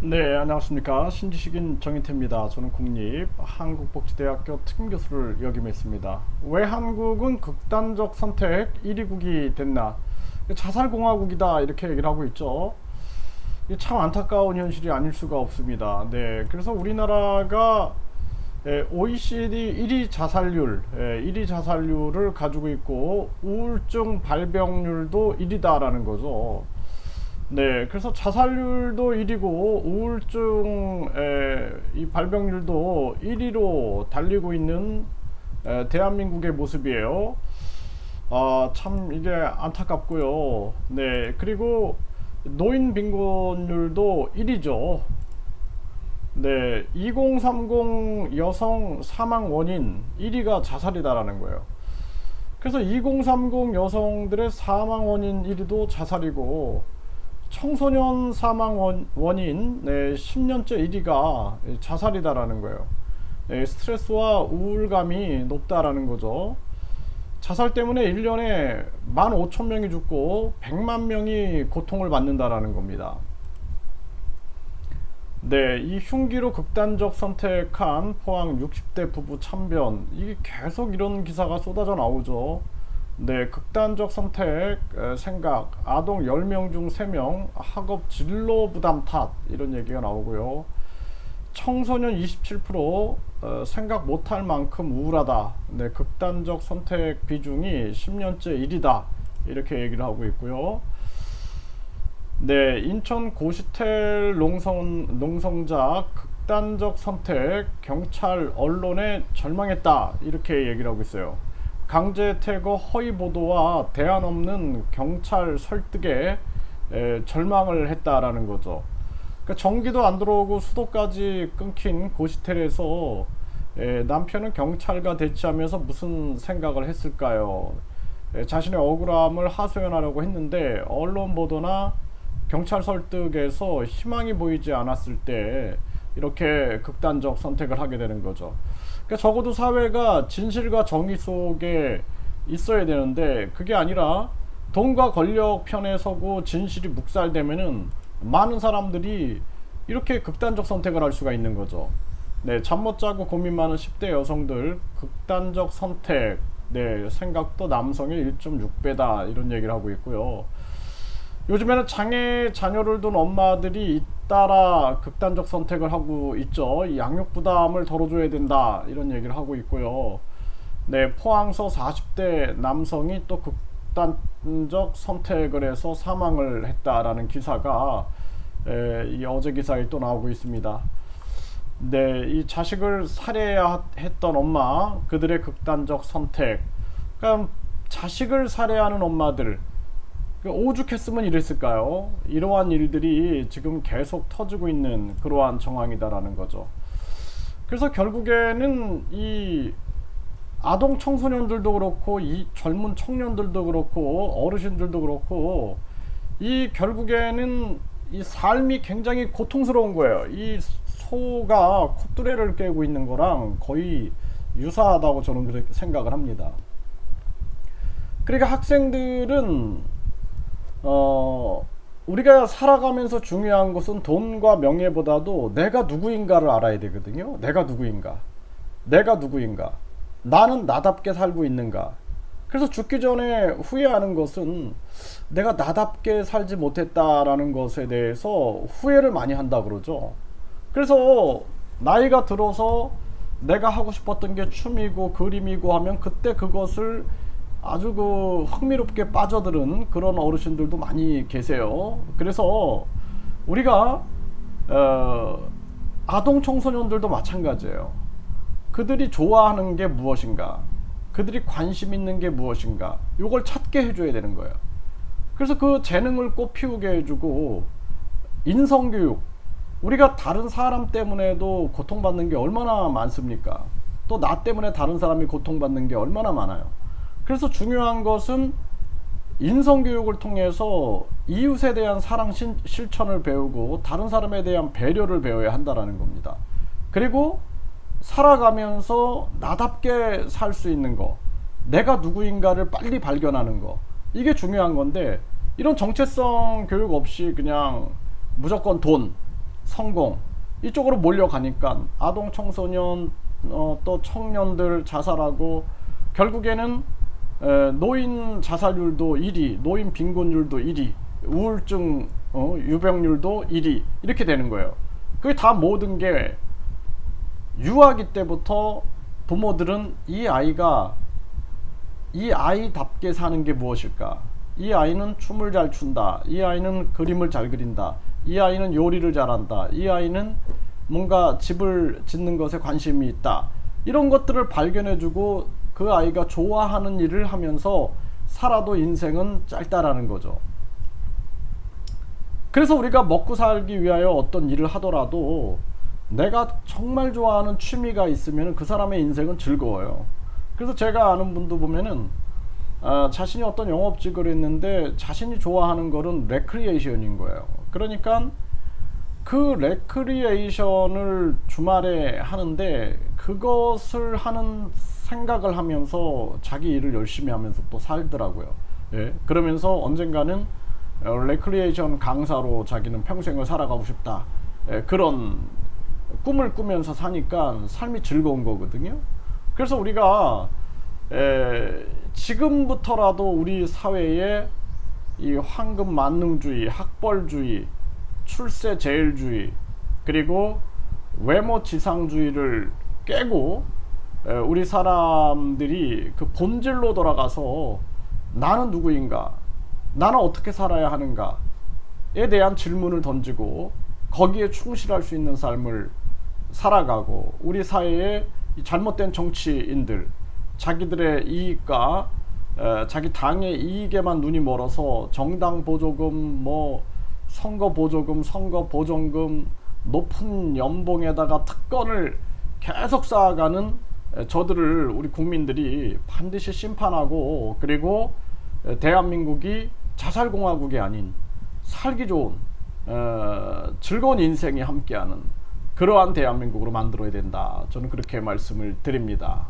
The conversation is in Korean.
네, 안녕하십니까. 신지식인 정인태입니다. 저는 국립한국복지대학교 특임교수를 역임해 있습니다. 왜 한국은 극단적 선택 1위국이 됐나? 자살공화국이다 이렇게 얘기를 하고 있죠. 이게 참 안타까운 현실이 아닐 수가 없습니다. 네, 그래서 우리나라가 OECD 1위 자살률, 1위 자살률을 가지고 있고 우울증 발병률도 1위다라는 거죠. 네, 그래서 자살률도 1위고 우울증 이 발병률도 1위로 달리고 있는 대한민국의 모습이에요. 아, 참 이게 안타깝고요. 네, 그리고 노인 빈곤율도 1위죠. 네, 2030 여성 사망 원인 1위가 자살이다라는 거예요. 그래서 2030 여성들의 사망 원인 1위도 자살이고 청소년 사망 원인 10년째 1위가 자살이다라는 거예요. 스트레스와 우울감이 높다라는 거죠. 자살 때문에 1년에 15,000명이 죽고 100만 명이 고통을 받는다라는 겁니다. 네, 이 흉기로 극단적 선택한 포항 60대 부부 참변, 이게 계속 이런 기사가 쏟아져 나오죠. 네, 극단적 선택 생각, 아동 10명 중 3명 학업 진로 부담 탓, 이런 얘기가 나오고요. 청소년 27% 생각 못할 만큼 우울하다. 네, 극단적 선택 비중이 10년째 1위다. 이렇게 얘기를 하고 있고요. 네, 인천 고시텔 농성자 극단적 선택, 경찰 언론에 절망했다. 이렇게 얘기를 하고 있어요. 강제 퇴거 허위 보도와 대안 없는 경찰 설득에 절망을 했다라는 거죠. 그러니까 전기도 안 들어오고 수도까지 끊긴 고시텔에서 남편은 경찰과 대치하면서 무슨 생각을 했을까요? 자신의 억울함을 하소연하려고 했는데 언론 보도나 경찰 설득에서 희망이 보이지 않았을 때 이렇게 극단적 선택을 하게 되는 거죠. 그러니까 적어도 사회가 진실과 정의 속에 있어야 되는데 그게 아니라 돈과 권력 편에 서고 진실이 묵살되면은 많은 사람들이 이렇게 극단적 선택을 할 수가 있는 거죠. 네, 잠 못 자고 고민 많은 10대 여성들 극단적 선택, 네, 생각도 남성의 1.6배다 이런 얘기를 하고 있고요. 요즘에는 장애 자녀를 둔 엄마들이 잇따라 극단적 선택을 하고 있죠. 양육 부담을 덜어줘야 된다 이런 얘기를 하고 있고요. 네, 포항서 40대 남성이 또 극단적 선택을 해서 사망을 했다라는 기사가 이 어제 기사에 또 나오고 있습니다. 네, 이 자식을 살해해야 했던 엄마, 그들의 극단적 선택. 그러니까 자식을 살해하는 엄마들, 오죽했으면 이랬을까요? 이러한 일들이 지금 계속 터지고 있는 그러한 정황이다라는 거죠. 그래서 결국에는 이 아동 청소년들도 그렇고 이 젊은 청년들도 그렇고 어르신들도 그렇고 이 결국에는 이 삶이 굉장히 고통스러운 거예요. 이 소가 콧뚜레를 깨고 있는 거랑 거의 유사하다고 저는 그렇게 생각을 합니다. 그러니까 학생들은 우리가 살아가면서 중요한 것은 돈과 명예보다도 내가 누구인가를 알아야 되거든요. 내가 누구인가? 내가 누구인가? 나는 나답게 살고 있는가? 그래서 죽기 전에 후회하는 것은 내가 나답게 살지 못했다라는 것에 대해서 후회를 많이 한다 그러죠. 그래서 나이가 들어서 내가 하고 싶었던 게 춤이고 그림이고 하면 그때 그것을 아주 그 흥미롭게 빠져드는 그런 어르신들도 많이 계세요. 그래서 우리가 아동 청소년들도 마찬가지예요. 그들이 좋아하는 게 무엇인가, 그들이 관심 있는 게 무엇인가, 이걸 찾게 해줘야 되는 거예요. 그래서 그 재능을 꽃피우게 해주고 인성교육, 우리가 다른 사람 때문에도 고통받는 게 얼마나 많습니까? 또 나 때문에 다른 사람이 고통받는 게 얼마나 많아요. 그래서 중요한 것은 인성교육을 통해서 이웃에 대한 사랑 실천을 배우고 다른 사람에 대한 배려를 배워야 한다는 겁니다. 그리고 살아가면서 나답게 살 수 있는 거, 내가 누구인가를 빨리 발견하는 거, 이게 중요한 건데 이런 정체성 교육 없이 그냥 무조건 돈, 성공 이쪽으로 몰려가니까 아동 청소년 또 청년들 자살하고 결국에는 노인 자살률도 1위, 노인 빈곤율도 1위, 우울증 유병률도 1위 이렇게 되는 거예요. 그게 다 모든 게 유아기 때부터 부모들은 이 아이답게 사는 게 무엇일까? 이 아이는 춤을 잘 춘다. 이 아이는 그림을 잘 그린다. 이 아이는 요리를 잘한다. 이 아이는 뭔가 집을 짓는 것에 관심이 있다. 이런 것들을 발견해주고 그 아이가 좋아하는 일을 하면서 살아도 인생은 짧다라는 거죠. 그래서 우리가 먹고 살기 위하여 어떤 일을 하더라도 내가 정말 좋아하는 취미가 있으면 그 사람의 인생은 즐거워요. 그래서 제가 아는 분도 보면은 자신이 어떤 영업직을 했는데 자신이 좋아하는 거는 레크리에이션인 거예요. 그러니까 그 레크리에이션을 주말에 하는데 그것을 하는 생각을 하면서 자기 일을 열심히 하면서 또 살더라고요. 예, 그러면서 언젠가는 레크리에이션 강사로 자기는 평생을 살아가고 싶다. 예, 그런 꿈을 꾸면서 사니까 삶이 즐거운 거거든요. 그래서 우리가 지금부터라도 우리 사회에 이 황금 만능주의, 학벌주의, 출세제일주의 그리고 외모지상주의를 깨고 우리 사람들이 그 본질로 돌아가서 나는 누구인가, 나는 어떻게 살아야 하는가에 대한 질문을 던지고 거기에 충실할 수 있는 삶을 살아가고 우리 사회에 잘못된 정치인들 자기들의 이익과 자기 당의 이익에만 눈이 멀어서 정당 보조금, 뭐 선거 보조금, 선거 보정금, 높은 연봉에다가 특권을 계속 쌓아가는 저들을 우리 국민들이 반드시 심판하고 그리고 대한민국이 자살공화국이 아닌 살기 좋은 즐거운 인생이 함께하는 그러한 대한민국으로 만들어야 된다. 저는 그렇게 말씀을 드립니다.